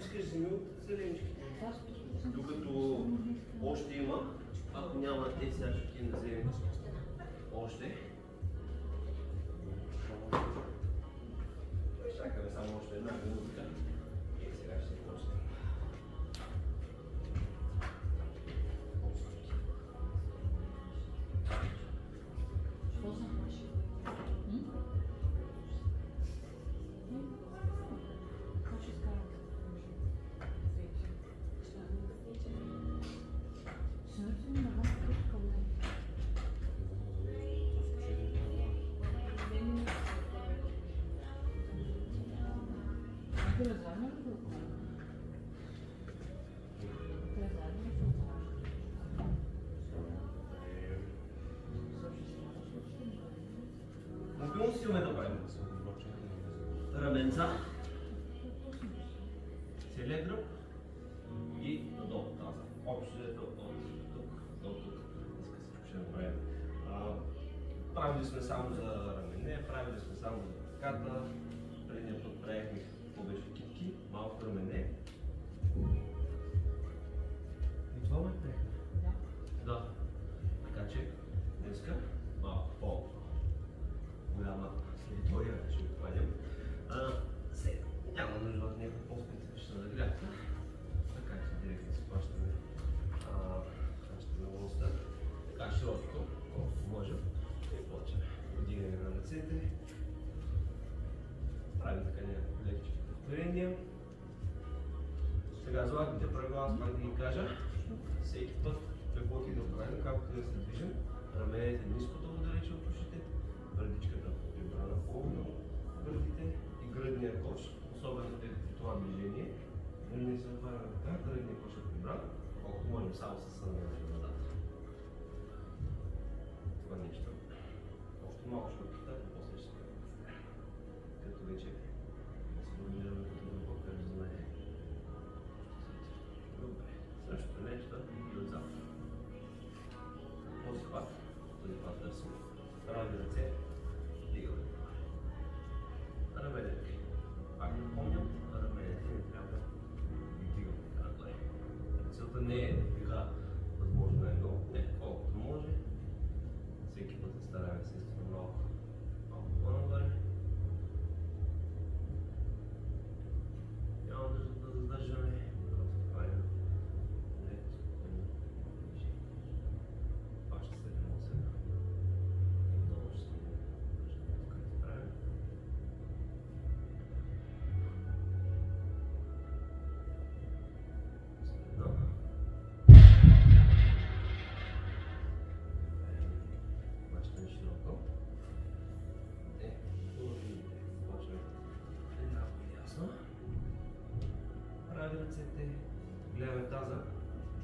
искаш вземи от зеленичките. Докато още има, ако няма те сега ще ги вземем още. Чакаме само още една минутка и сега ще почнем. Мобилно си умеем да правим. Раменца, целият гръб и надолу таза. Общо е от тук до тук. Иска всичко ще направим. Правили сме само за рамене, правили сме само за краката. Предния път правихме повече китки, малко рамене. И това ме приехме. Да. Така че днеска малко по-голяма територия ще обхванем. Няма нужда от някаква по-специфична загрявка. Така че директно си плащаме волността. Така широчко, колкото можем. И почваме. Вдигаме на ръцете. Правим така някакво лекче повторение. Сега златните правила, аз пак да ги кажа. Всеки път, каквото и да правим, както да се движим, раменете ниско долу далече от ушите, бърдичката прибрана по гърдите и гръдния кош, особено при това движение. Не се отваряме така, гръдния кош е прибран, колкото можем само с съдържане назад. Това нещо. Още малко ще отпитаме, после ще се като вече се формираме като дълбоко знание. Добре, същото нещо и отзад. Този път търсим. Прави ръце, дигаме. Раменете. Пак напомням, раменете не трябва да дигаме нагоре. Целта не е да дига възможно най-много, не, колкото може. Всеки път се стараме естествено малко по-нагоре. Няма нужда да задържаме, просто правим лек, спокойно движение. Това ще се емоция. Много ще се държаме тук да правим. Следно. Мачтаме широко. Половините. Почваме ляво и дясно. Прави ръцете. Гледаме таза.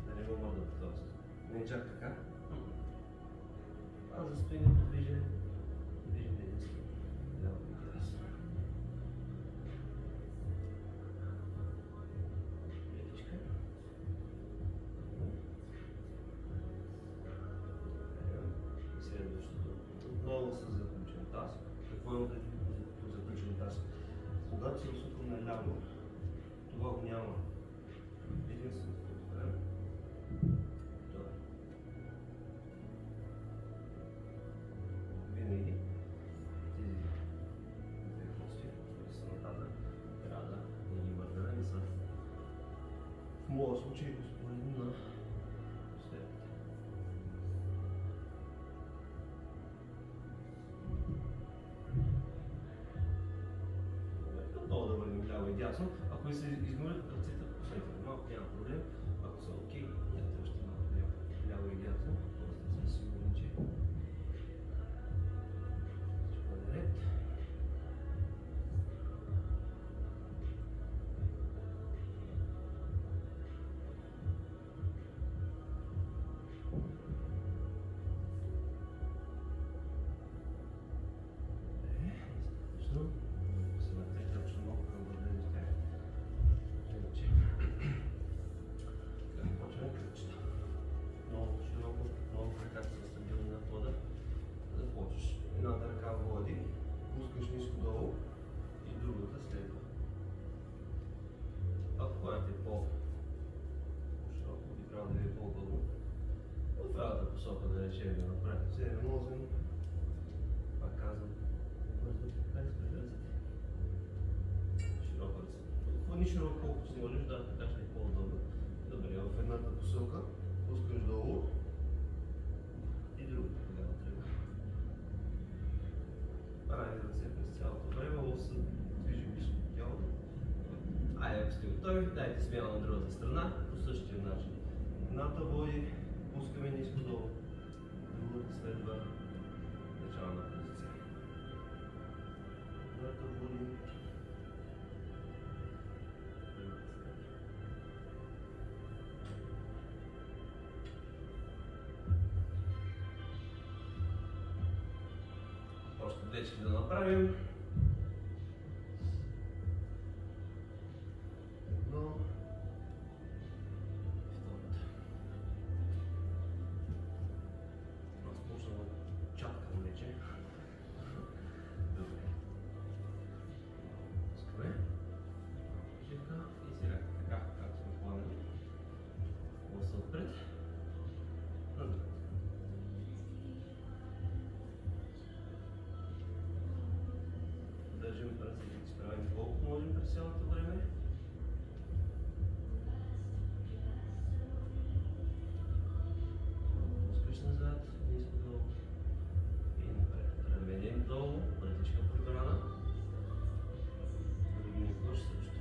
Да не го мърдат доста. Не чак така. Таза стои неподвижен. Движим единствено. Ляво и дясно. Лекичка. Следващото. Отново с заключен таз. Какво имам предвид по заключен таз? Когато се усукам наляво, това го няма. Единственото, което правим. Това. Винаги тези две кости, които са на таза, трябва да не ги мърдаме, не са в моя случай успоредни на последните. Отново да върнем ляво и дясно. Ако ви се изморят ръцете, посветите малко, няма проблем. Ако са окей, нямате още малко ляво и дясно. Просто да сме сигурни, че всичко е наред. речем да направим 7-8. Пак казвам, бързо така изпревързите. Широко ръце. Хвани широко колкото си можеш, да, така ще е по-удобно. Добре, в едната посока пускаш долу и другата тогава трябва. Прави ръце през цялото време, лово се движи близко до тялото. Айде, ако сте готови, дайте смяна на другата страна по същия начин. Едната води, пускаме ниско долу. Другата следва начална позиция. Едната води. Още дечки да направим. Едно. Втората. Аз почна да чаткам вече. Добре. Пускаме. Жека и сега така, както сме планали. Лоса отпред. Назад. Държим ръцете изправени колко можем през цялото време. Пускаш назад, ниско долу и напред. Раменем долу, вратичка прибрана. Другия кош също.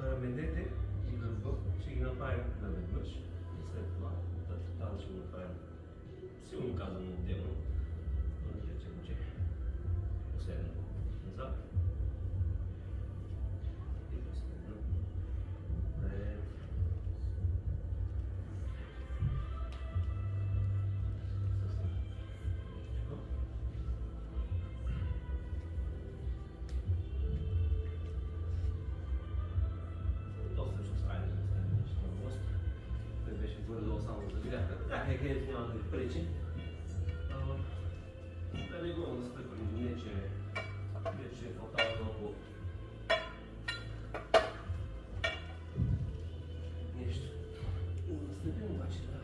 Раменете и гърба ще ги направим наведнъж и след това тази ще го направим силно казано отделно. Речем, че последно назад и последно напред. То всъщност айде да стане нещо на мост. Той беше горе-долу само за бяха. Така където няма да ви пречи. Да не го настъпим, не че вече е хватава много нещо. Настъпим обаче да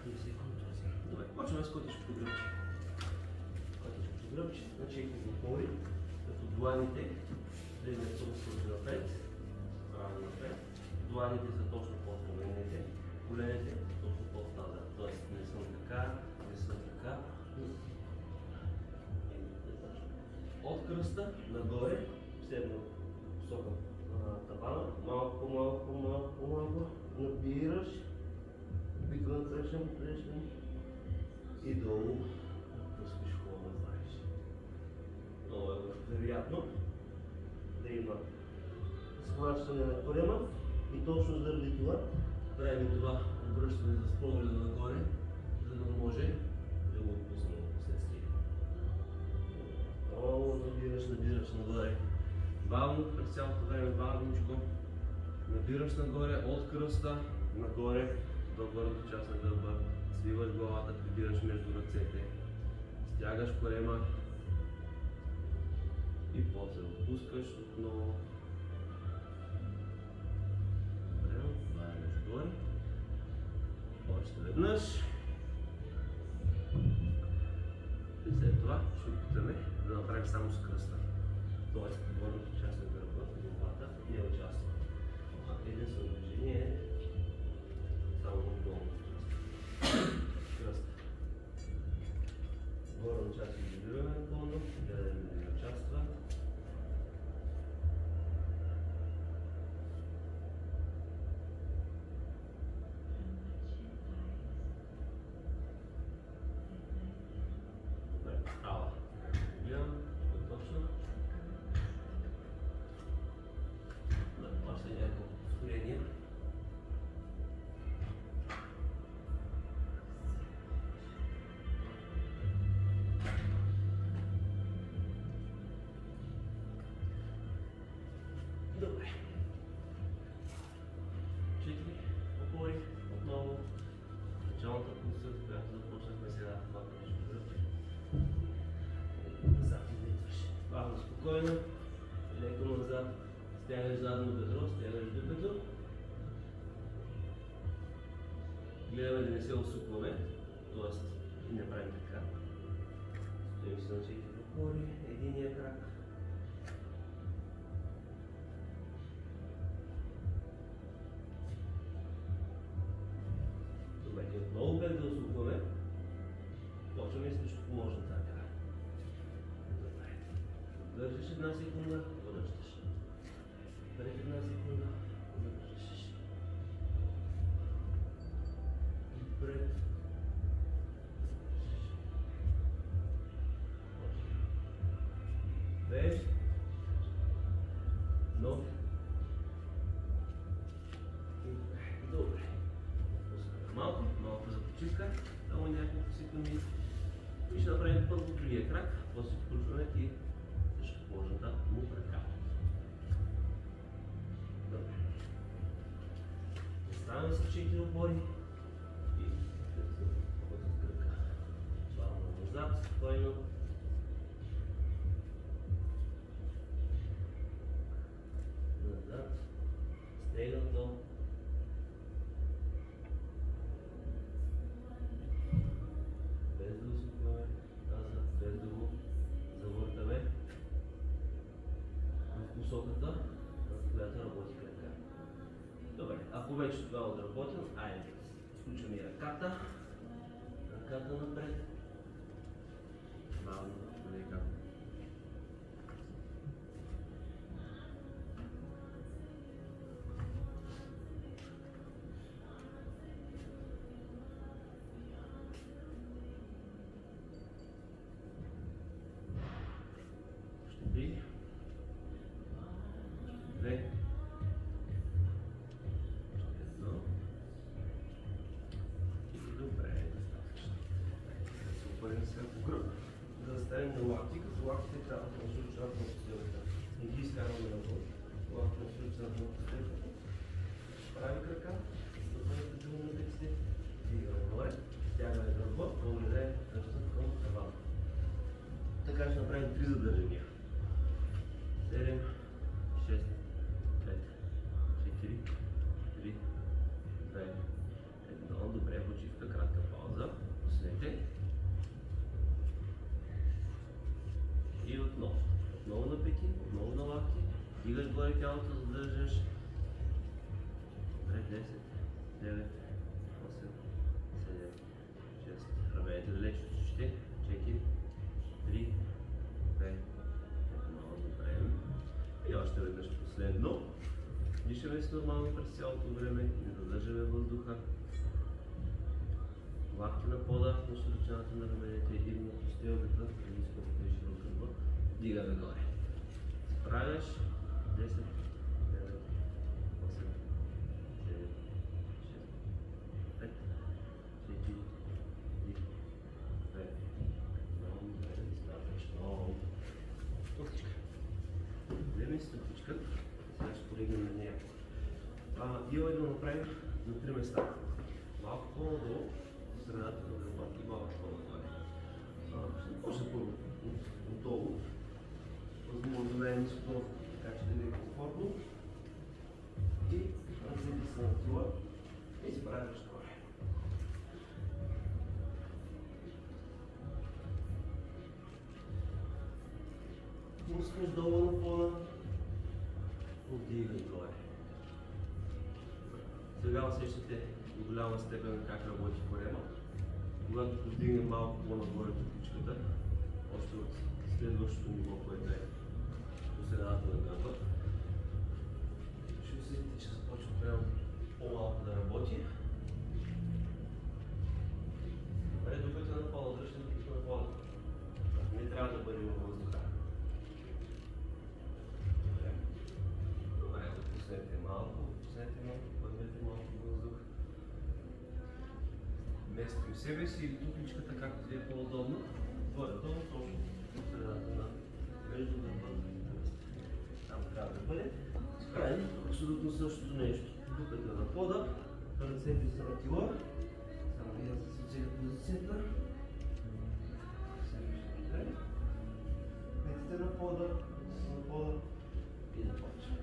не се контузия. Добре, почваме с котичкото гръбче. Котичкото гръбче на 4 отвори, като дланите легнат толкова напред, право напред. Дланите са точно под коленете, коленете точно под назад. Тоест не съм така, не съм така. От кръста нагоре, седно посока на тавана, малко, набираш, обиквам тръщам и долу пускаш хубаво знаеш. Много е вероятно да има схващане на корема и точно заради това правим това обръщане с погледа нагоре, за да може да го отпуснем в последствие. Много набираш нагоре. Бавно, през цялото време бавничко. Набираш нагоре от кръста, нагоре до горната част на гърба. Свиваш главата, прибираш между ръцете. Стягаш корема и после отпускаш отново. Добре, още веднъж. И след това ще опитаме да направим само с кръста. Тоест, горната част на гърба, главата не участва. Единствено движение е само долу кръста. Горна част изолираме напълно, гледаме да не участва. Добре. 4 опори, отново началната позиция, с която започнахме сега това нещо гръбче. Назад излитваш. Бавно, спокойно, леко назад, Стягаш задно бедро, стягаш дупето. Гледаме да не се усукваме, т.е. не правим така. Стоим се на четири опори, единия крак. Добре, отново без да усукваме, почваме срещу положната ръка. Добре. Държиш една секунда, връщаш. Пред една секунда, връщаш. Пред. Без. Но. Добре. Малко за почивка, само няколко секунди. И ще направим първо другия крак, после включваме и срещу положната му ръка. Добре. Ставаме с 4 опори и с кръка. Плавно назад, спокойно. Назад. Стегнато. Без да усукваме назад, без да го завъртаме в посоката, в която работи крака. Добре, ако вече това е отработено, айде включваме и ръката напред. Бавно, лека. Три, две, едно и добре, достатъчно. Да се опърнем сега по гръб, да заставим на лакти, като лактите трябва да се учат на постелката. Не ги изкарваме на гръб, лакти да се учат на постелката. Прави крака, да бъдете друго на деците, дигаме горе, стягаме гръба, погледаем кръста към тавана. Така ще направим 3 задържания. 7, 6, 5, 4, 3, 2, 1. Добре, почивка, кратка пауза. Пуснете. И отново. Отново на пети, отново на лакти. Дигаш горе тялото, задържаш. Добре, 10, 9, 8, 7, 6. Раменете далеч от ушите. 4, 3, 2, и още веднъж последно. Дишаме си нормално през цялото време, не задържаме въздуха. Лакти на пода, на широчината на раменете и на постелката, ниско и широка гърба. Дигаме горе. Справяш 10, 9, 8, 7, 6, 5, 4, 3, 2, много добре, достатъчно. Стотичка. Вземем стъпичка, сега ще полегнем на нея. Имаме да направим на 3 места. Малко по-надолу, в средата на гърба и малко по-надолу. Ще започна първо отдолу. Възможно да е ниско, така че да ви е комфортно. И ръцете се на тила и се правиш горе. Пускаш долу на пода, отдигай горе. Сега усещате до голяма степен как работи корема. Когато повдигнем малко по-нагоре топичката, още от следващото ниво, което е по средата на гърба, ще усетите, че започва прямо по-малко да работи. Добре, докато на пода, дръжте докато на пода. Не трябва да бъде във въздуха. Добре, отпуснете малко, пъднете малко въздух. Местим себе си или тупличката, както ви е по-удобно. Горе-долу, точно в средата на между гърбата и тръста. Там трябва да бъде. Правим абсолютно същото нещо. Дупете на пода, ръцете са на тила. Само да се оцеля позицията. Петите на пода и да почваме.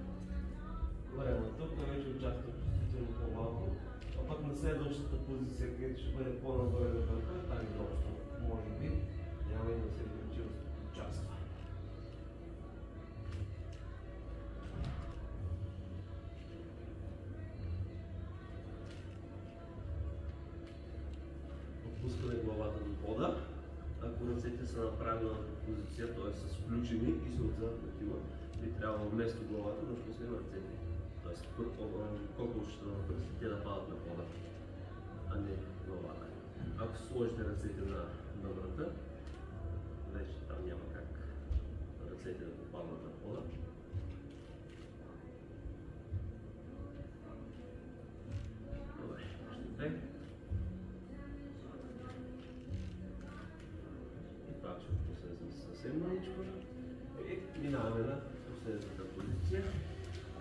тук вече участвам чувствително по-малко. А пък на следващата позиция, където ще бъде по-нагоре на върха, там изобщо може би няма и да се участва. Отпускаме главата до пода. Ако ръцете са на правилната позиция, т.е. са включени и са отзад такива, би трябвало вместо главата да отпуснем ръцете. Тоест, кокошчета на пръстите да падат на пода, а не главата. Ако сложите ръцете на врата, вече там няма как ръцете да попаднат на пода. Добре, още две. И пак ще отпуснем съвсем маличко. И минаваме на последната позиция,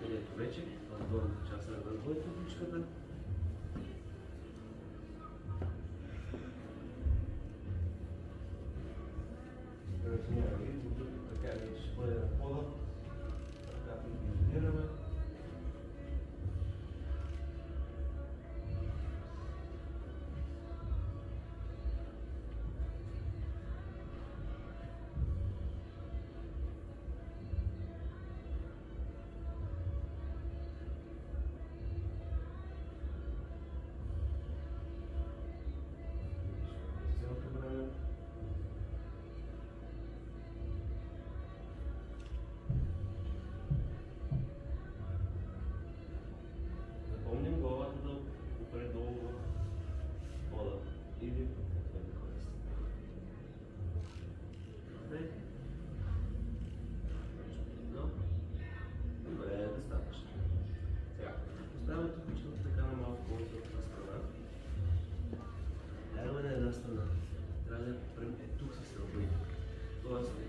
където вече в долната част на върховете ключката. Размява ги, тук така вече ще бъде на пода, така ги изолираме.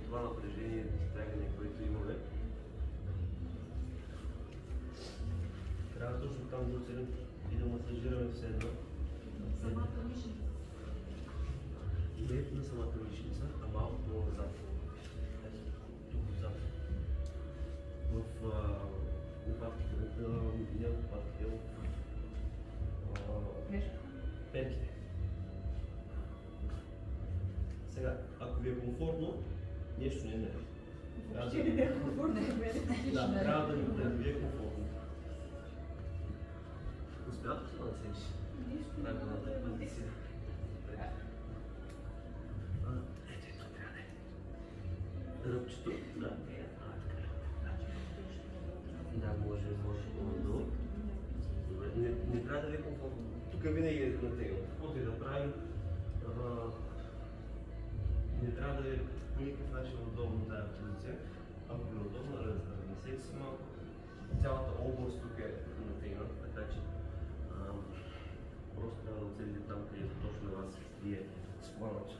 Това напрежение и стягане, което имаме, трябва точно там да отседим и да масажираме все едно. Самата мишница. Не на самата мишница, а малко по-назад. Тук отзад. В лопатките, не лопатките, петките. Сега, ако ви е комфортно, нещо не е. Въобще не е комфортно. Да, трябва да ви е комфортно. Успяваш ли да седиш? Правилната позиция. Ето, трябва да е. Ръбчето, да. Да, може по-надолу. Не трябва да ви е комфортно. Тук винаги е на тега. Каквото и да правим, не трябва да е по никакъв начин удобно тази позиция. Ако е удобно, размесете се малко. Цялата област тук е натегната, така че просто трябва да отседите там, където точно на вас ви е спланато.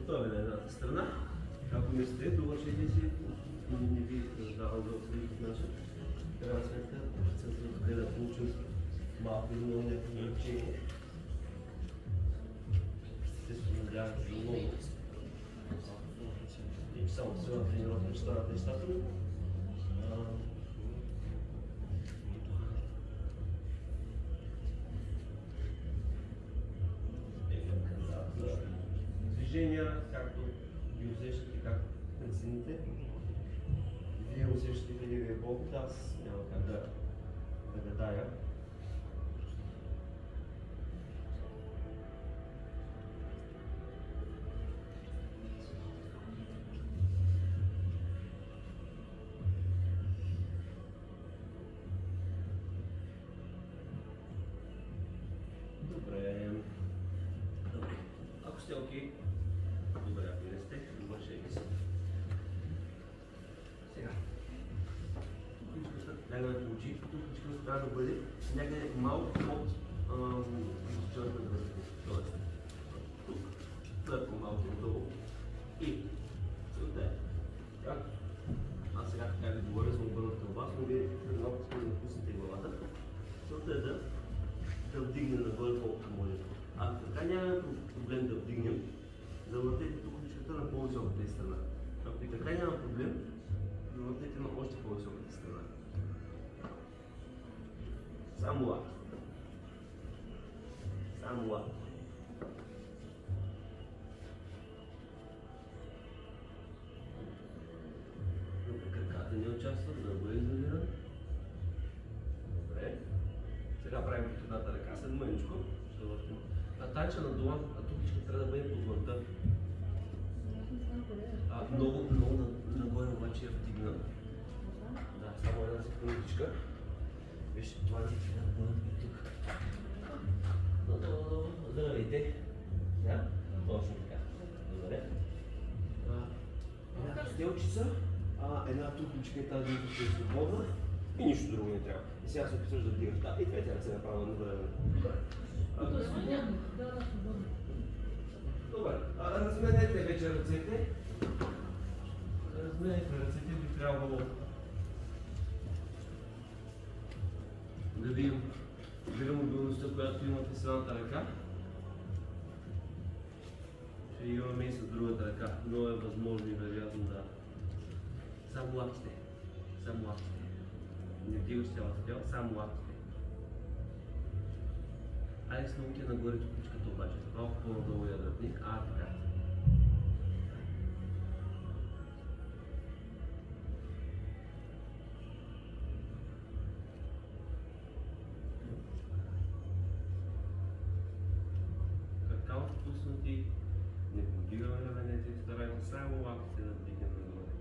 Готови на едната страна. Ако не сте, довършете си, не ви раздавам да отидете наша. Крайна сметка, центъра тук е да получим малко или много някакво облегчение. Естествено, надявам се много. И само се на тренировка ще станат нещата. Движения, както ги усещате, както прецените. Вие усещате дали ви е болката, аз няма как да гадая. Добре. Ако сте окей, добре, ако не сте, довършете се. Сега. Лягаме по очи, тук всичко трябва да бъде някъде малко под изчерпната връзка. Тоест, тук, твърдо малко отдолу. И целта е. Аз сега така ви говоря, съм обърнат към вас, но вие малко сме нагоре колкото може. Ако така нямаме проблем да вдигнем, завъртете тук кучката на по-високата страна. Ако и така няма проблем, завъртете на още по-високата страна. Само лак. Само лак. Краката не участват, да го изолирам. Добре. Сега правим под едната ръка, след мъничко ще въртим. Танча на долан, а тук трябва да бъде подвънта. Много нагоре обаче я вдигна. Да, само една секундичка. Виж, това не трябва да бъде и тук. Здравейте. Да? Точно така. Добре. Една стелчица, една трупичка и тази трупичка е свободна и нищо друго не трябва. И сега се опитваш да вдигаш. Да, и двете ръце направо на време. Това е свободно. Да, свободно. Добре, разменете вече ръцете. Разменете ръцете, би трябвало да видим мобилността, която имате с едната ръка. Ще имаме и с другата ръка, но е възможно и вероятно да... Само лактите. Само лактите. Не вдигаш цялата тяло, само лактите. Айде с науки нагоре кучката обаче, малко по-надолу я дръпни. Така. Кракава впуснати, не подигаме раменете, старайте само лактите да вдигнем нагоре.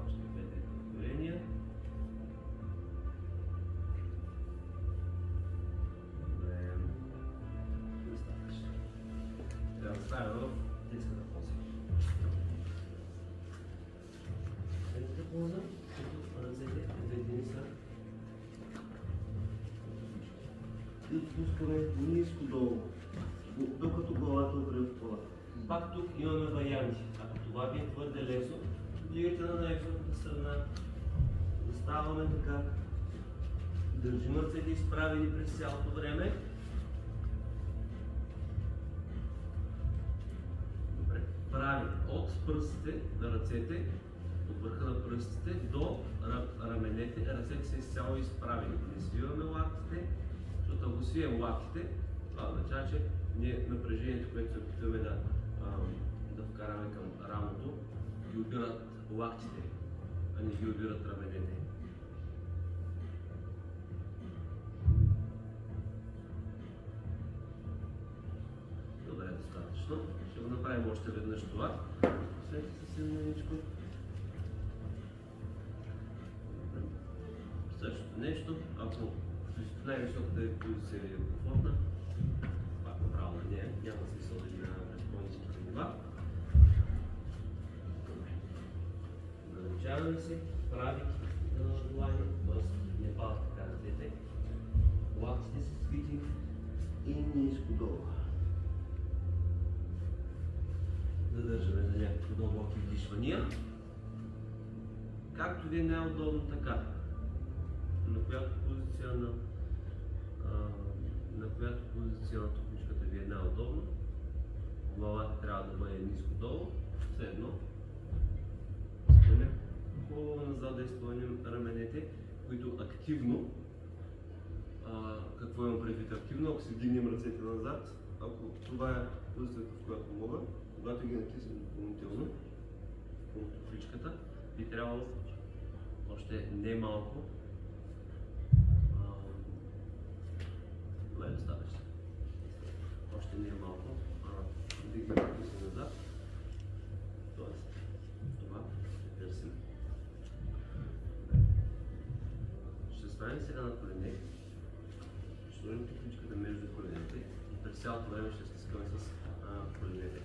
Още двете повторения. Ставя в детската поза. Детската поза, като ръцете едини са. И отпускаме ниско долу, докато главата опре в пола. Пак тук имаме варианти. Ако това ви е твърде лесно, вдигайте на най-високата страна. Заставаме така. Държим ръцете изправени през цялото време. Правим от пръстите на ръцете, от върха на пръстите до раменете. Ръцете са изцяло изправени. Не свиваме лактите, защото ако свием лактите, това означава, че напрежението, което се опитваме да вкараме към рамото, ги обират лактите, а не ги обират раменете. Добре, достатъчно. Ще го направим още веднъж това. След съвсем маничко. Същото нещо, ако най-високата позиция е комфортна, пак направо на нея, няма смисъл да минаваме през по-ниските нива. Назначаваме се, прави длани, т.е. не падат така ръцете. Лактите са свити и ниско долу. Задържаме за някакви дълбоки вдишвания. Както ви е най-удобно така. На която позиция на топничката ви е най-удобно. Главата трябва да бъде ниско долу. Все едно. Спънем хубаво назад да изпълним раменете, които активно, какво имам предвид активно, ако си вдигнем ръцете назад, ако това е позицията, в която мога, когато ги натиснем допълнително от топличката, би трябвало още не малко. Това е достатъчно. Още не малко. Да ги натиснем назад. Тоест, това ще търсим. Ще станем сега на колене. Ще сложим топличката между коленете и през цялото време ще стискаме с коленете.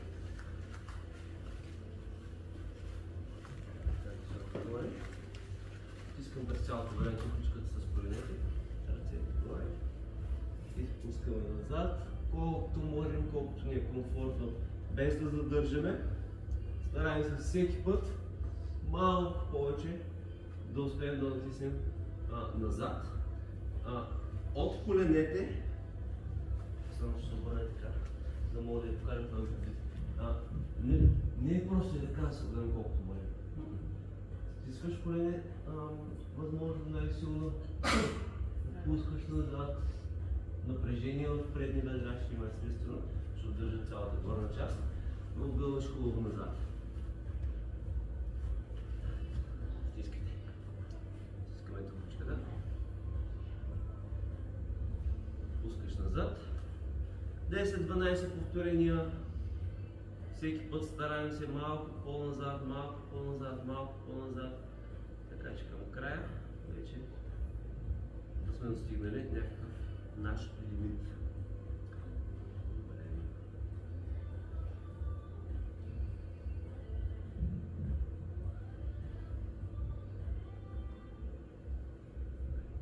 Стискам през цялото време топличката с коленете, ръцете горе и спускаме назад, колкото можем, колкото ни е комфортно, без да задържаме. Стараем се всеки път малко повече да успеем да натиснем назад. От коленете, само ще се обърне така, за да мога да я покажа това вид. Не е просто и така да се обърнем колкото може. Стискаш колене, възможно най-силно, пускаш назад, напрежение в предни бедра ще има естествено, ще удържа цялата горна част, но отгълваш хубаво назад. Стискайте. Стискаме тъпочката. Пускаш назад. 10-12 повторения. Всеки път стараем се малко по-назад, малко по-назад, малко по-назад. Така че към края вече да сме достигнали някакъв наш лимит.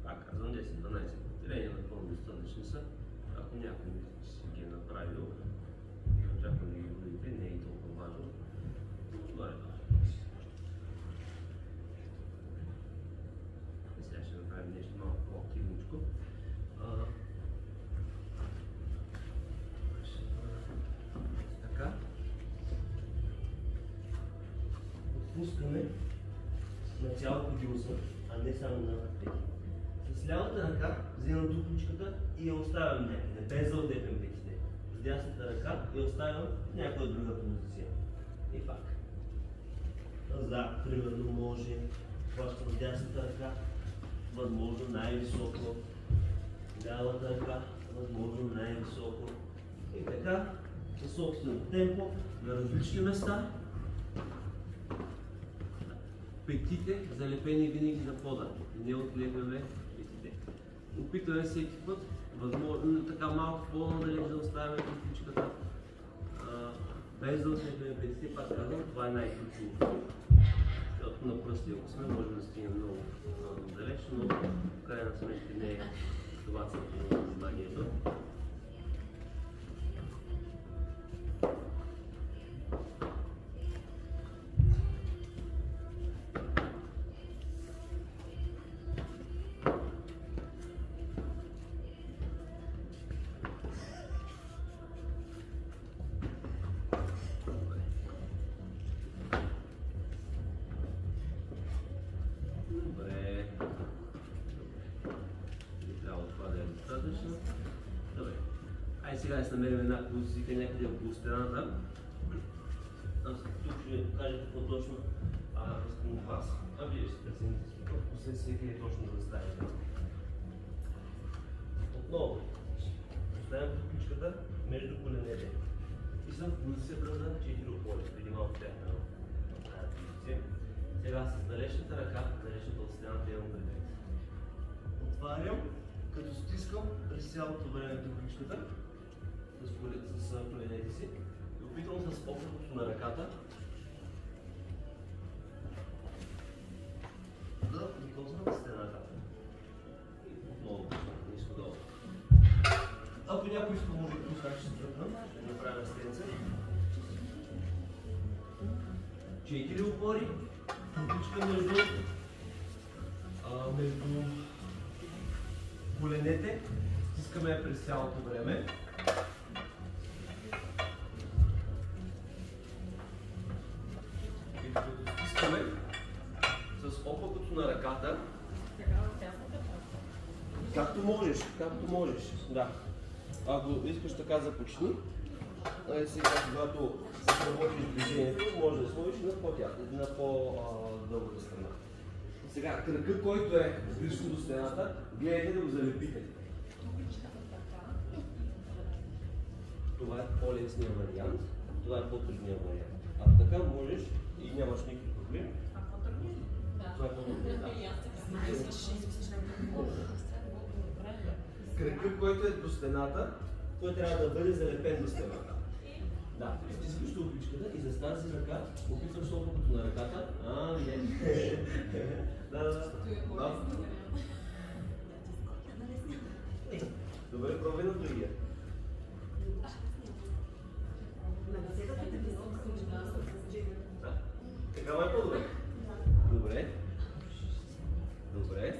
Пак казвам 10-12 повторения напълно достатъчни са. Ако някой си ги е направил, очаквам да ги видите, не е и толкова важно. Това е това. Сега ще направим нещо малко по-активничко. Така. Отпускаме на цялото гюса, а не само на пети. С лявата ръка вземам тук и я оставям някъде, без да отдепям петите. С дясната ръка я оставям в някоя друга позиция. И пак. Назад, примерно, може. Хващам с дясната ръка, възможно най-високо. Лявата ръка, възможно най-високо. И така, със собствено темпо, на различни места. Петите залепени винаги на пода. Не отлепяме петите. Опитваме всеки път, възможно така малко по-надалеч да оставяме петичката, без да отлепяме петите. Пак казвам, това е най-ключово. Защото на пръсти, ако сме, можем да стигнем много далеч, но в крайна сметка не е това целта на вниманието. Сега да намерим една позиция някъде около стената. Аз тук ще ви покажа какво точно искам от вас. Вие ще прецените с какво последствие къде точно да заставите. Отново поставям топичката между коленете и съм в позицията за 4 опори. Преди малко бяхме на тази позиция. Сега с далечната ръка, далечната от стената имам предвид. Отварям, като стискам през цялото време топичката с коленете си и опитвам с опитото на ръката да докосна стената. И отново ниско долу. Ако някой иска, може да пускаш ще дръпна, ще направя стенце. 4 опори, топичка между коленете, стискаме я през цялото време. Стискаме с опакото на ръката. Както можеш, както можеш. Да. Ако искаш така започни, сега когато се работиш движението, може да сложиш на по-дългата страна. Сега кръка, който е близко до стената, гледайте да го залепите. Това е по-лесният вариант, това е по-трудният вариант. А така можеш и нямаш никакви проблеми. А по-трудният? Да. Това е по-трудният. Кръкът, който е до стената, той трябва да бъде залепен до стената. Да, стискаш топичката и с тази ръка опитваш опакото на ръката. Не. Да. Добре, пробвай на другия. Така е по-добре. Добре. Добре.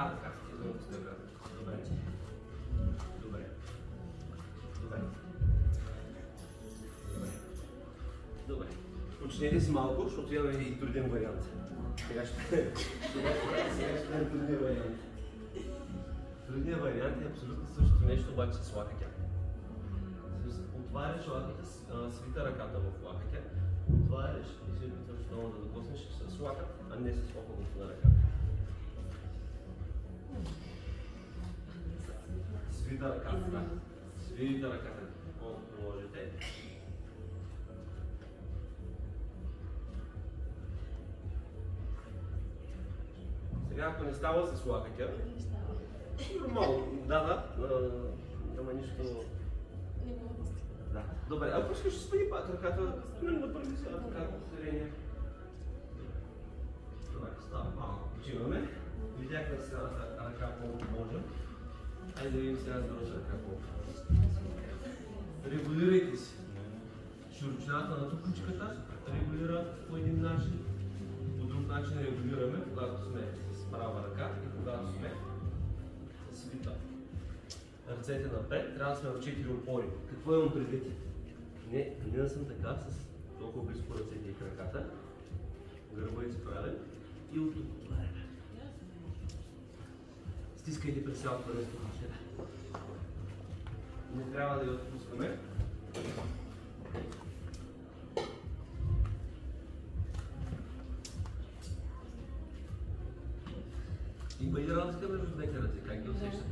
така. Извън стъпрата. Добре. Добре. Добре. Добре. Добре. Почнете си малко, защото имаме и труден вариант. Сега ще е трудния вариант. Трудният вариант е абсолютно същото нещо, обаче с лакътя. Отваряш лакътя, свита ръката в лакътя, отваряш и се опитваш много да докоснеш с лакът, а не с околото на ръката. Свита ръката, да. Свита ръката, колкото можете. Сега, ако не става с лакътя, нормално, няма нищо. Да. Добре, ако искаш да спъни пак ръката, да прави сега така повторение. Добре, става малко. Почиваме. Видяхме сега ръка колко можем. Айде да видим сега с другата ръка колко. Регулирайте си. Широчината на тупичката регулира по един начин. По друг начин регулираме, когато сме с права ръка и когато сме с свита. Ръцете напред, трябва да сме в 4 опори. Какво имам предвид? Не да съм така, с толкова близко ръцете и краката. Гърбът си правилен. И от тук отваряме. Стискайте през цялото време стопашката. Не трябва да я отпускаме. Има и разлика между двете ръце. Как ги усещате?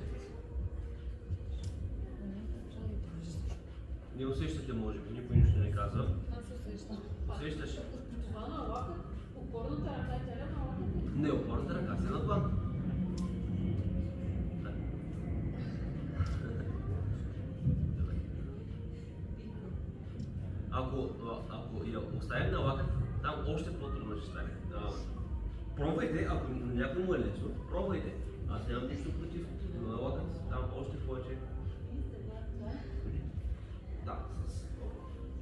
Не усещате, може би, никой нищо не казва. Аз се усещам. Усещаш? Това на лакът, опорната ръка е тя на лакът. Не, опорната ръка си е на план. Ако я оставим на лакът, там още по-трудно ще стане. Пробвайте, ако на някой му е лесно, пробвайте. Аз нямам нищо против, но на лакът там още повече. Да,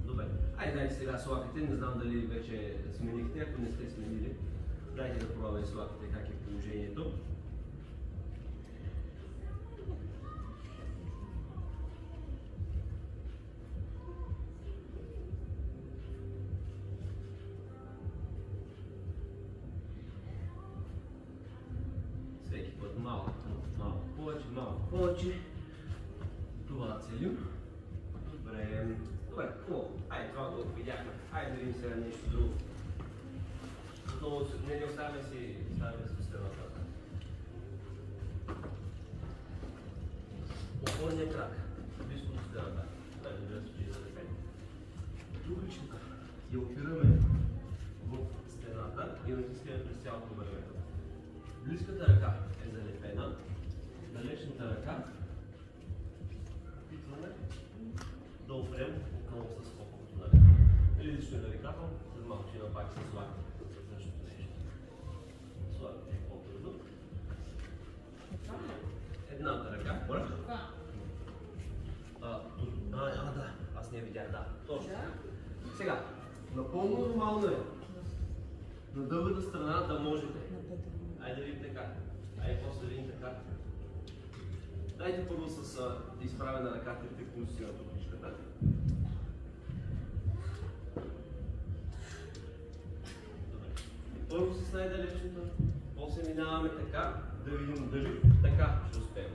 добре. Айде, дайте сега с лакътите, не знам дали вече сменихте, ако не сте сменили. Дайте да пробваме с лакътите как е положението. Всеки път малко повече. Това целим. Добре, хубаво. Айде, това го видяхме. Айде да видим сега нещо друго. Отново не оставяме си стената. Опорният крак, близко до стената. Най-добре случай за ръка. Другичната я опираме в стената и натискаме през цялото време. Близката ръка е залепена, далечната ръка опитваме да опрем отново с околото на ръка. Или лично да ви казвам, след малко ще има пак с лакътите за същото нещо. С лакътите е по-трудно. Едната ръка, моля? Да, аз не видях, да. Точно. Сега, напълно нормално е на дългата страна да можете. Айде да видим така. Айде после да видим така. Дайте първо с изправена ръка, трите си на топичката. Първо с най-далечната, после минаваме така, да видим дали така ще успеем.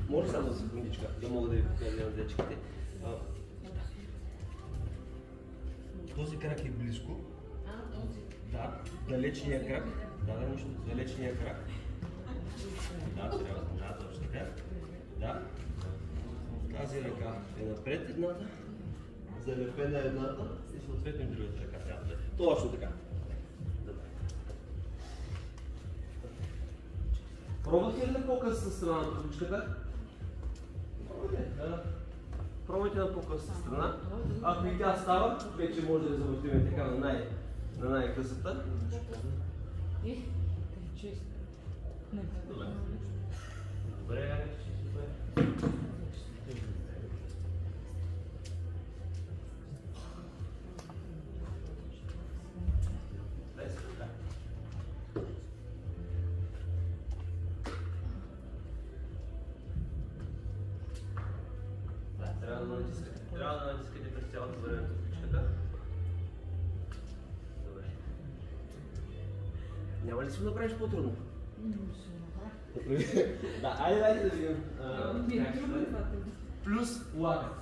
Може само за секундичка, да мога да ви покажа на дечките. Този крак е близко. Да, далечния крак. Да, нищо. Далечния крак. Да, сериозно. Да, точно така. Да. Тази ръка е напред едната, залепена е едната и съответно и другата ръка трябва да е. Точно така. Пробвахте ли на по-късната страна на тръбичката? Пробвайте на по-късната страна. Ако и тя става, вече може да завъртим така на най-късата. Добре. Добре, супер. Няма ли си го направиш по-трудно? Ще направя. Да, айде да видим. Ми е трудно това. Плюс лакът.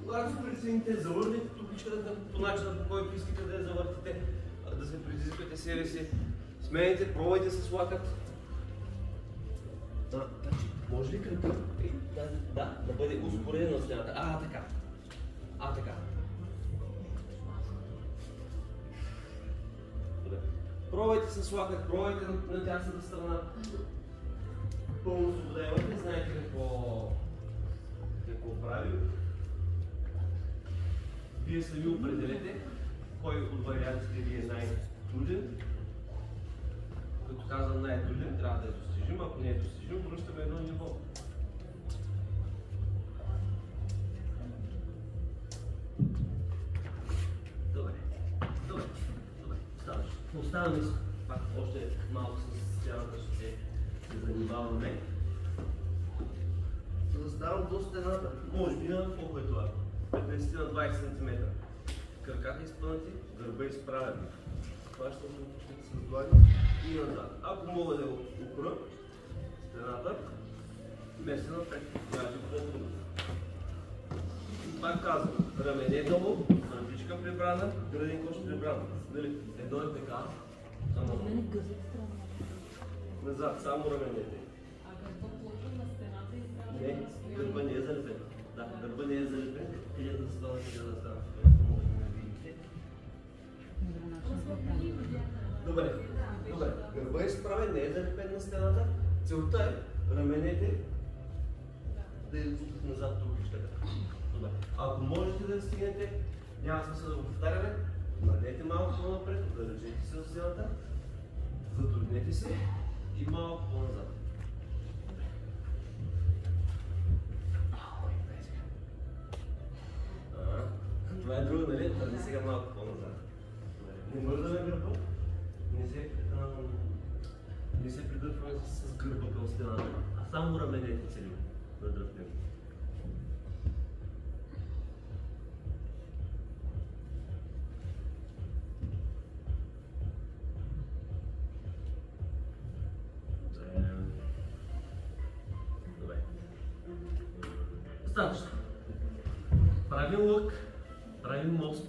Когато се прецените, завърнете топичката по начина, по който искате да я завъртите, да се предизвикате себе си. Смените, пробвайте с лакът. Значи, може ли кръка? Да бъде ускорен на стената. Така. Така. Добре. Пробвайте с лакът, пробвайте на тясната страна. Пълно свобода имате, знаете какво правим. Вие сами определете кой от вариантите ви е най-труден. Като казвам най-труден, трябва да е достижим. Ако не е достижим, връщаме едно ниво. Добре. Оставаме си пак още малко с стената, ще се занимаваме. Заставам до стената, може би на колко е това? 15 на 20 см. Краката изпънати, гърба изправен. Хващам с длани и назад. Ако мога да опра стената, места напред. Значи по-трудно. Пак казвам, рамене долу, ръбичка прибрана, градин кош прибрана. Едно е така, само назад, само раменете. А гърба плътва на стената и става Не, да стои. гърба не е залепен. Да, гърба не е залепен. Къде да става, може да ме видите. Добре. Гърба е изправен, не е залепен на стената. Целта е раменете да излутат назад трупичката. Добре. Ако можете да стигнете, няма смисъл да го повтаряме. Мърнете малко по-напред, отдалечете се от стената, затруднете се и малко по-назад. Това е друго, нали? Върни сега малко по-назад. Не мърдаме гърба, не се придърпваме с гърба към стената, а само раменете целим да дръпнем. Добре. Достатъчно. Правим лък, правим мост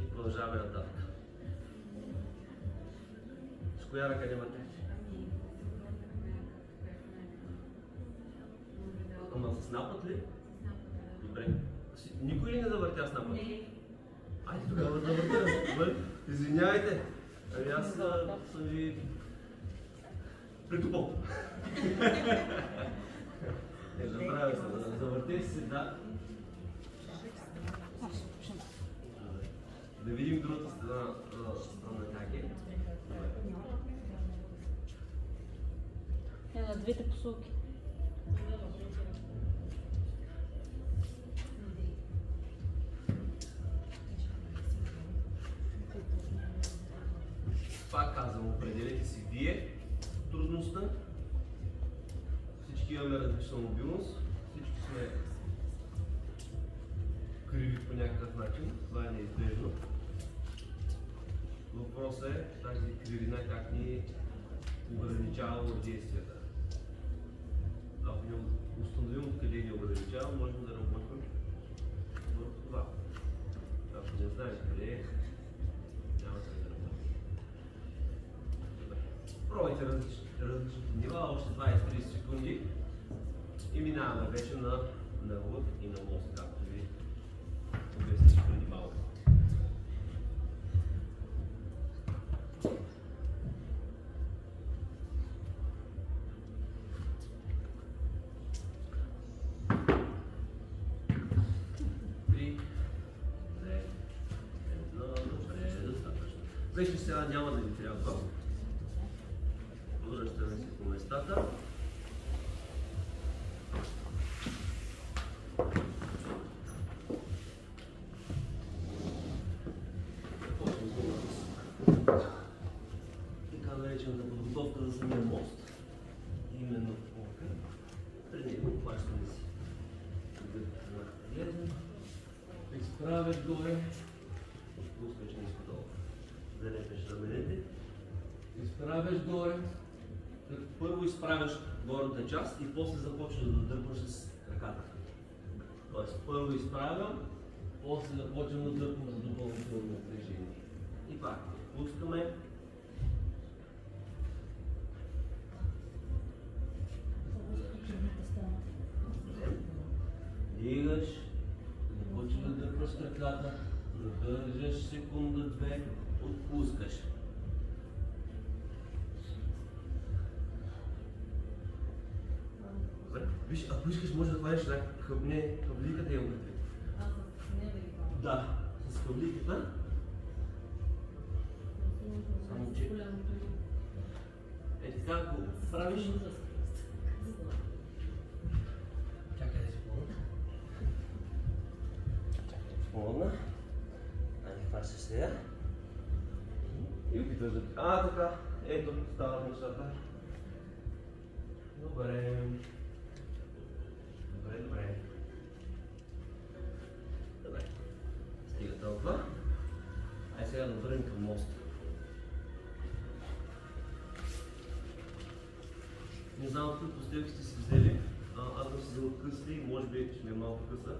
и продължаваме нататък. С коя ръка имате? Ама с напът ли? Добре. Никой ли не завъртя с напът? Не. Айде тогава да завъртя. Извинявайте. Ами аз съм ви притупал. Забравя се. Завъртете се, да. Да видим другата страна как е. На двете посоки. Пак казвам, определете си вие трудността. Всички имаме различна мобилност, всички сме криви по някакъв начин, това е неизбежно. Въпросът е тази кривина как ни ограничава от действията. Ако не установим откъде ни ограничава, можем да работим върху това. Ако не знаеш къде е, няма как да работим. Пробвайте различните нива, още 20-30 секунди и минаваме вече на лък и на мост, както ви обясних преди малко. Вече сега няма да ви трябва. Връщаме се по местата. Така наречената подготовка за самия мост. Именно тук. При него плащаме си. Изправят горе. Отпускаш ниско долу. залепеш раменете. Изправяш горе. Първо изправяш горната част и после започваш да дърпаш с краката. Тоест първо изправям, после започвам да дърпам с допълнително напрежение. И пак, пускаме. Дигаш, започваш да дърпаш краката, задържаш секунда-две, отпускаш. Виж, ако искаш, може да хванеш хъбликата и обрати. Да, с хъбликата. Само че... така, ако правиш... Чакай да си помогна. Помогна. Айде, хващаш сега. И опитваш да... така. Ето, стават нещата. Добре. Добре. Стига толкова. Ай сега да върнем към моста. Не знам от какви постелки сте си взели. Аз съм си взел късите и може би ще ми е малко къса.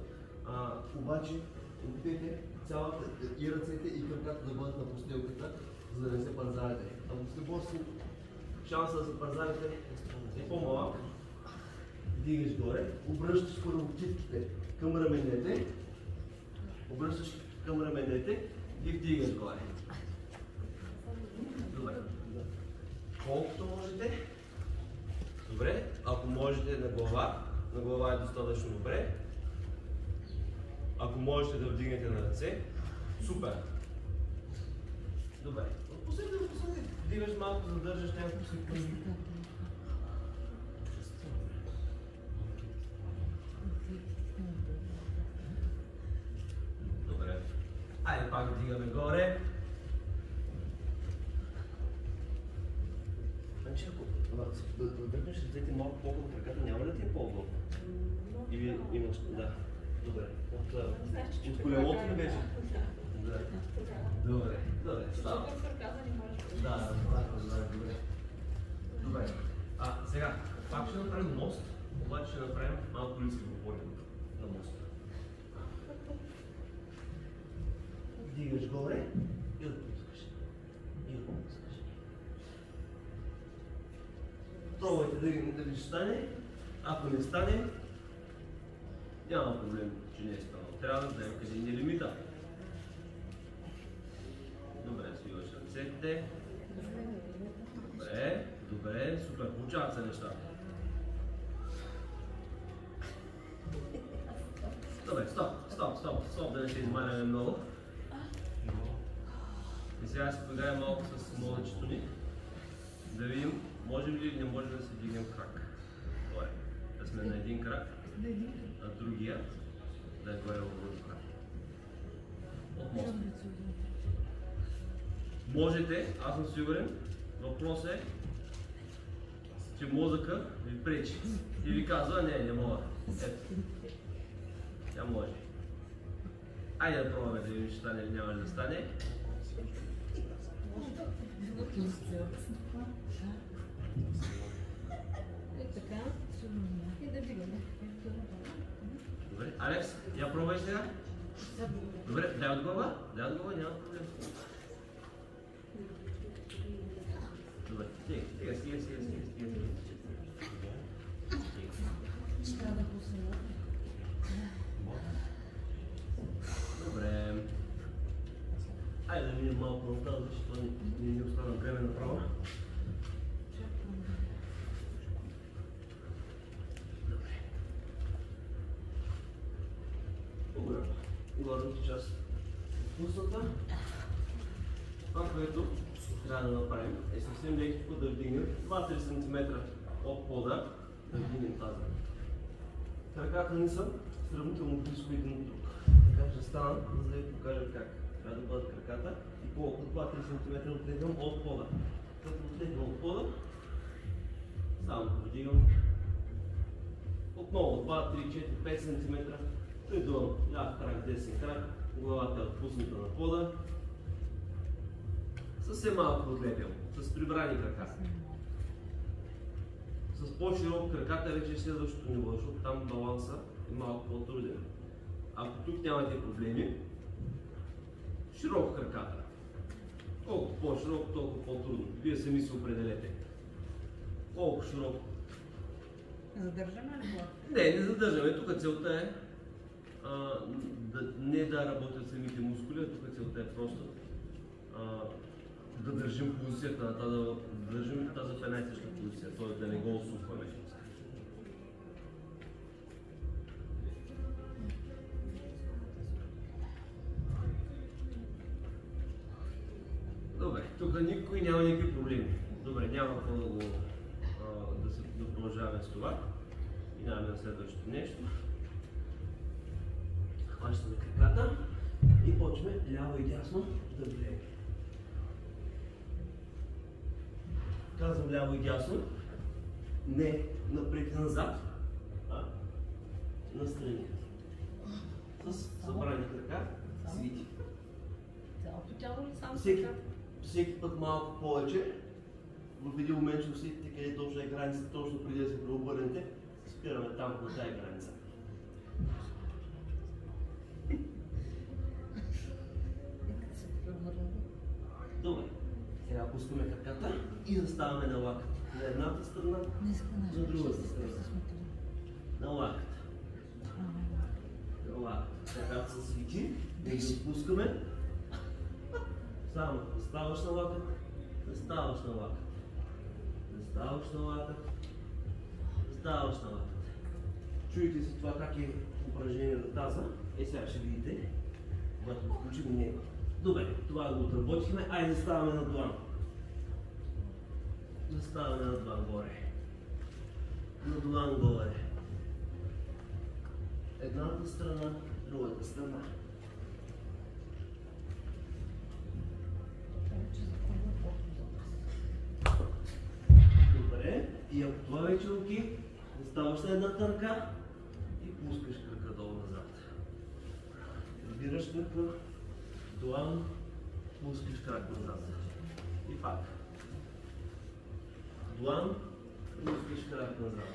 Обаче, опитайте цялата и ръцете и краката да бъдат на постелката, за да не се парзарите. Ако сте после шанса да се парзарите е по-малък, дигаш горе, обръщаш първо китките към раменете, и вдигаш горе. Добре. Колкото можете. Добре, ако можете на глава е достатъчно добре. Ако можете да вдигнете на ръце, супер. Добре, отпусти. Вдигаш малко, задържаш няколко секунди. Добре. Айде пак вдигаме горе. Значи ако върнеш ръцете малко по-към краката, няма ли да ти е по-удобно? Или имаш... Да. Добре. От колелото ли беше? Да. Добре. Става. Да, добре. Добре. Сега, пак ще направим мост, обаче ще направим малко близки опори на моста. Вдигаш горе и отпускаш. Пробвайте да ви ще стане. Ако не стане, няма проблем, че не е станало. Трябва да вземем къде ни лимита. Добре, свиваш ръцете. Добре, супер, получават се нещата. Добре, стоп, да не се измаляме много. И сега ще поиграем малко с младичето ни. Да видим, можем ли или не можем да се дигнем крак. Добре, да сме на един крак, а другия да е горе в крак. От моста. Можете, аз съм сигурен, въпрос е, че мозъка ви пречи и ви казва, не мога. Ето. Тя може. Айде да пробваме да видим, ще стане или няма да стане. Добре, Алекс, я пробвай сега. Добре, дай от глава, няма проблем. Добре, стига. Добре. Айде да видим малко направо, защото не ни остана време направо. Добре. Горната част пусната. Това, което трябва да направим, е съвсем лекичко да вдигнем 2-3 см от пода, да вдигнем таза. Краката ни са сравнително близко един от друг. Така ще стана, за да ви покажа как. Трябва да бъдат краката и по 2-3 см отлегвам от пода. Като отлегвам от пода, само вдигам отново 2-3-4-5 см. Идвам ляв крак, десен крак, главата е отпусната на пода. съвсем малко отлепил, с прибрани крака. С по-широк краката вече е следващото ниво, защото там баланса е малко по-труден. Ако тук нямате проблеми, широко краката. Колко по-широко, толкова по-трудно. Вие сами се определете. Колко широко. Задържаме ли го? Не задържаме. Тук целта е не да работят самите мускули, а тук целта е просто да държим позицията на тази, да държим тази в една и съща позиция, т.е. да не го осупваме. Добре, тук никой няма никакви проблеми. Добре, няма какво да продължаваме с това. Минаваме на следващото нещо. Хващаме краката и почваме ляво и дясно да влияем. Казвам ляво и дясно, не напред и назад, а настрани. С събрани крака, свити. Цялото тяло ли само Всеки път малко повече. В един момент ще усетите къде точно е границата, точно преди да се преобърнете, спираме там на тази граница. Добре, сега пускаме краката и заставаме на лакът. На едната страна, на другата страна. На лакът. На лакът. Краката се свити, да ги отпускаме. Само заставаш на лакът, заставаш на лакът. Заставаш на лакът, заставаш на лакът. Чуете си това как е упражнение на таза. Сега ще видите, когато включим него. Добре, това го отработихме. Айде заставаме на длан. Заставаме на длан горе. На длан горе. Едната страна, другата страна. Добре, и ако това вече е окей, заставаш на едната ръка и пускаш крака долу назад. Разбираш крака, длан, пускаш крак назад. И пак. Длан, пускаш крак назад.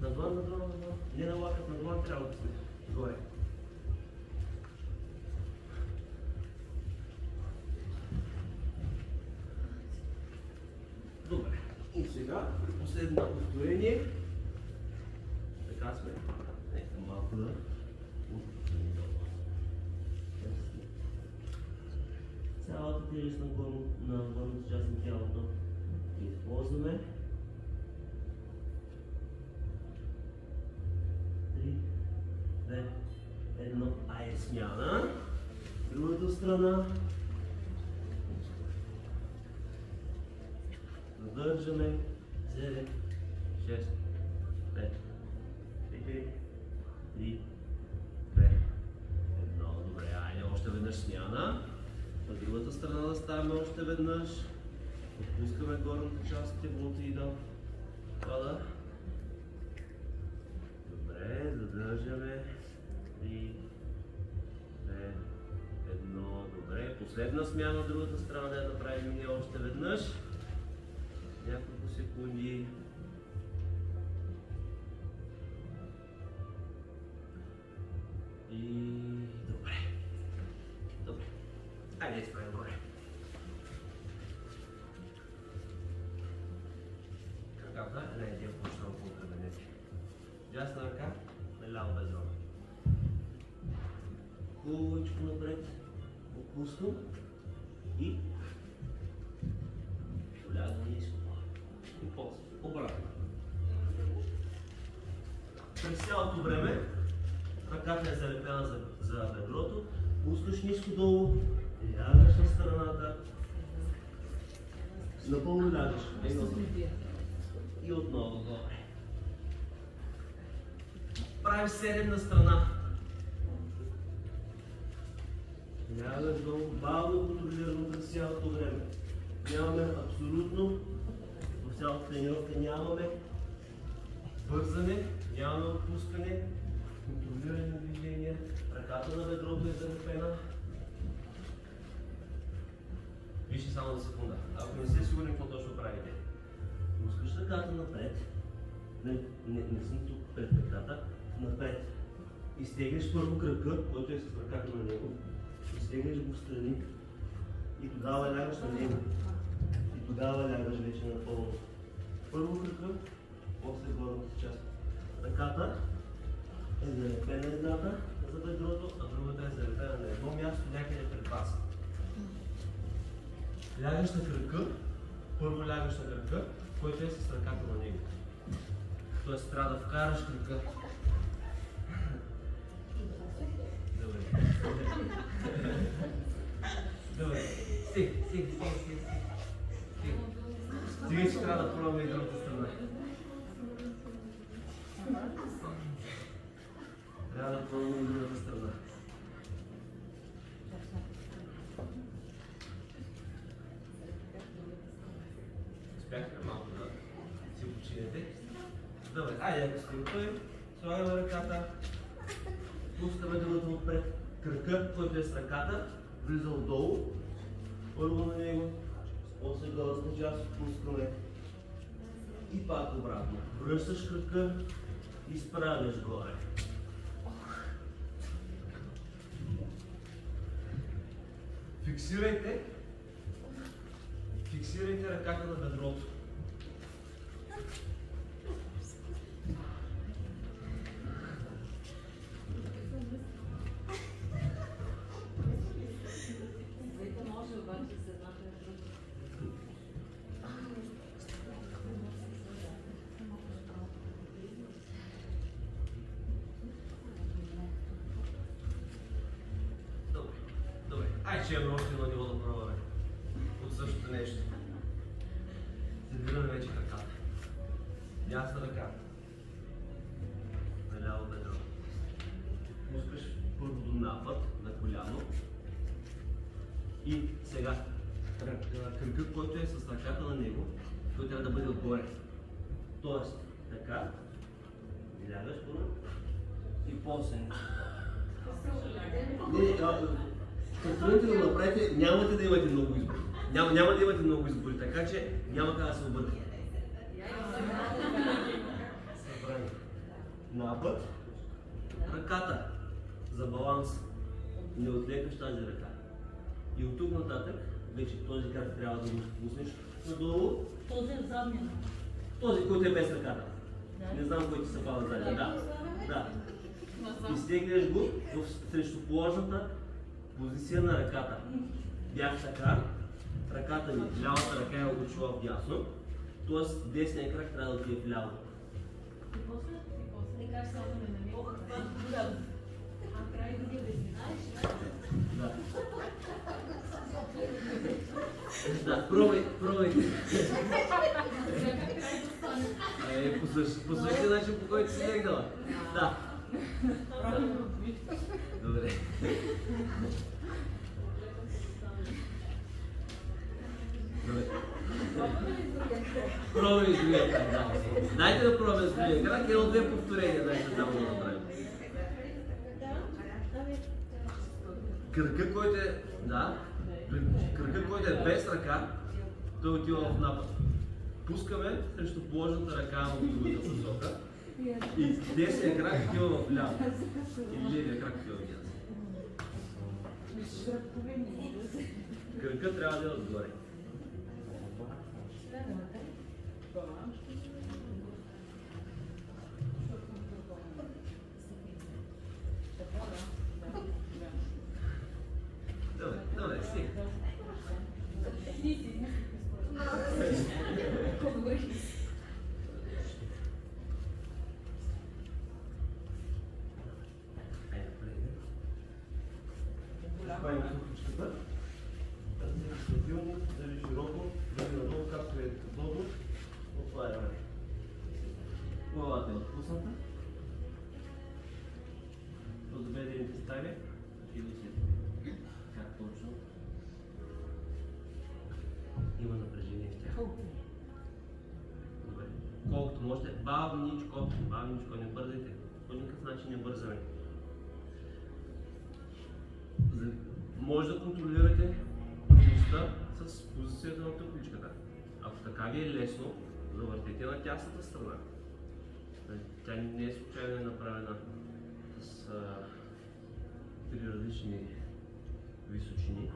На длан, на длан, на длан. Не на лакът, на длан трябва да сме. Горе. Добре. И сега, при последното повторение, така сме. Нека малко да отпуснем долу. Цялата тежест на горната част на тялото използваме. 3, 2, 1. Айде смяна. Другата страна. Задържаме. 7, 6, 5, 4, 3, 2, 1. Добре, айде още веднъж смяна. На другата страна да ставаме още веднъж. Отпускаме горната част, теглото и да пада. Добре, задържаме. 3, 2, 1. Добре, последна смяна на другата страна да я направим ние още веднъж. Няколко секунди. И добре. Добре. Айде изправим горе. Краката е един почнал по кабинете. Дясна ръка на ляво бедро. Хубавичко напред. Отпускам. И влязам ниско. И после. Обратно. През цялото време ръката е залепена за бедрото, пускаш ниско долу, лягаш на страната, напълно лягаш. И отново горе. Правиш 7 на страна. Лягаш долу, бавно контролирано през цялото време. Нямаме абсолютно, в цялата тренировка нямаме бързане, нямаме отпускане, контролирани движения, ръката на бедрото е залепена. Вижте само за секунда. Ако не сте сигурни какво точно правите, пускаш ръката напред, не съм тук пред ръката, напред. Изтегляш първо кръка, който е с ръката на него, изтегляш го встрани и тогава лягаш на него. И тогава лягаш вече на пълно. Първо кръка, после горната част. Ръката е залепена едната за бедрото, а другата е залепена на едно място някъде пред вас. Лягаш на кръка, първо лягаш на кръка, който е с ръката на него. Тоест трябва да вкараш кръка. Добре. Добре. Стига. Сега ще трябва да пробваме и другата страна. Трябва да пробваме и другата страна. Успяхте малко да си починете. Добре, айде, ако сте готови, слагаме ръката, пускаме другата отпред. Кръка, който е с ръката, влиза отдолу, първо на него, после горната част пускаме и пак обратно. Връщаш кръка и изправяш горе. Фиксирайте ръката на бедрото. Ще имаме още едно ниво да пробваме от същото нещо. Сервираме вече краката. Дясна ръка. Наляво бедро. Пускаш първо до напад на коляно. И сега кръкът, който е с ръката на него, той трябва да бъде отгоре. Тоест, така. Лягаш го и после. Представете да го направите, нямате да имате много избори. Няма да имате много избори, така че няма как да се обърне. Напад, ръката за баланс. Не отлекаш тази ръка. И от тук нататък, вече този крак трябва да го спуснеш надолу. Този е задния. Този, който е без ръката. Не знам кой ти се пада задния. Да. Изтегляш го срещу положната позиция на ръката. Бях така, ръката ми, лявата ръка е отишла в дясно, т.е. десният крак трябва да отиде в ляво. И после? Как се отиде на него? А край да ги знаеш? Да, пробвайте. По същия начин, по който си легнала. Да. Добре. Пробваме с другия крак, да. Дайте да пробваме с другия крак, едно-две повторения, дайте само да направим. Кръка, който е, кръка, който е без ръка, той отива в напад. Пускаме срещу положената ръка в другата посока и десния крак отива в ляво. И левия крак отива в дясно. Кръка трябва да е отгоре. Добре, стига. Правим кухичката. Раздели стабилно, държи широко, държи надолу, както е удобно. Отваряме. Главата е отпусната. От бедрените стави. Виждате как точно има напрежение в тях. Добре. Колкото можете, бавничко, не бързайте. по никакъв начин не бързаме. Може да контролирате трудността с позицията на тъкличката. Ако така ви е лесно, завъртете на тясната страна. Тя не е случайно направена с три различни височини.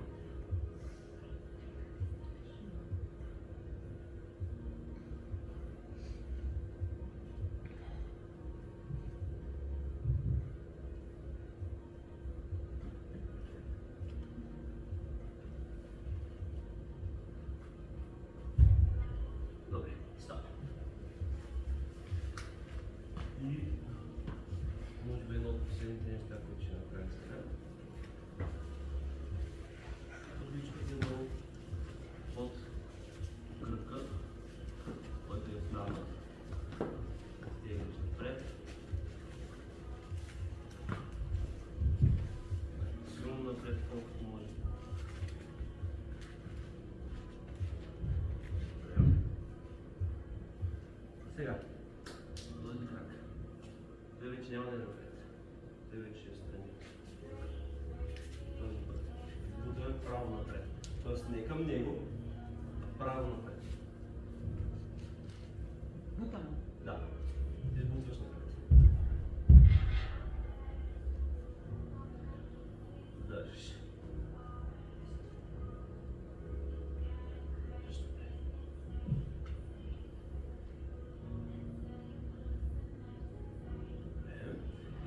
Добре, стоп. И може би едно от последните неща, които ще направим сега. Подвичкате много от кръка, който е вдава. Тегнеш напред. Силно напред, колкото може. Сега, този крак. Той вече няма да е напред. Той вече е встрани. Този път. Избутваме право напред. Тоест не към него, а право напред. Бутаме. Да. Избутваш напред. Държиш.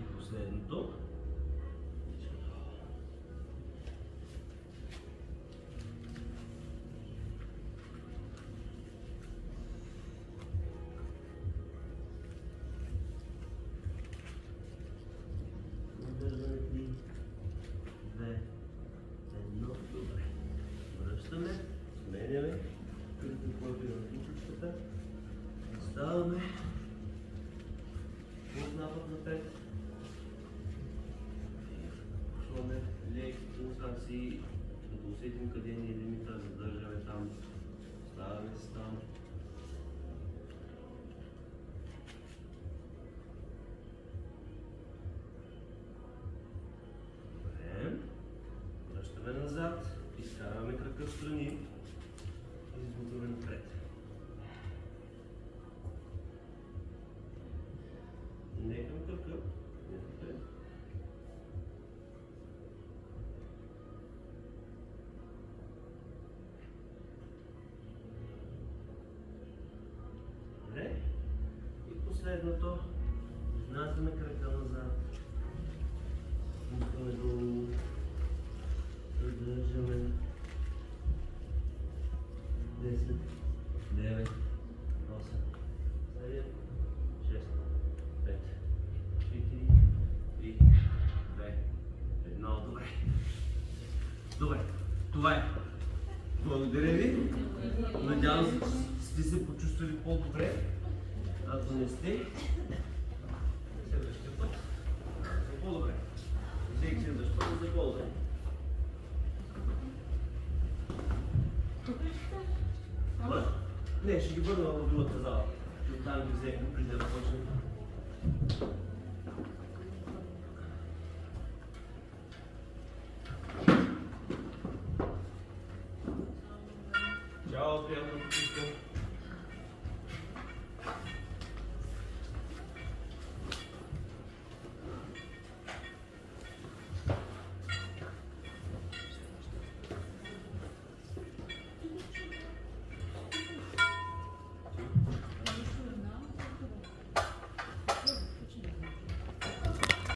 И последното. Вързваме 3, 2, 1. Добре. Връщаме, сменяме. Кръгът, който е на кучичката. Ставаме. Напът напред. Почваме леки пулсации, да усетим къде ни е лимита, задържаме там. Ставаме се там. Добре. Връщаме назад, изкарваме крака в страни и избутваме напред. Не към кръка, не напред. Добре. И последното. Изнасяме крака назад. Спускаме долу. Задържаме. 10, 9, 8, 7, 6, 5, 4, 3, 2, 1. Добре. Добре. Това е. Благодаря ви. Надявам се, че сте се почувствали по-добре. Ако не сте, следващия път е по-добре. Всеки следващия път е по-добре. Не, ще ги върна в другата зала. Оттам ги взехме преди да почнем.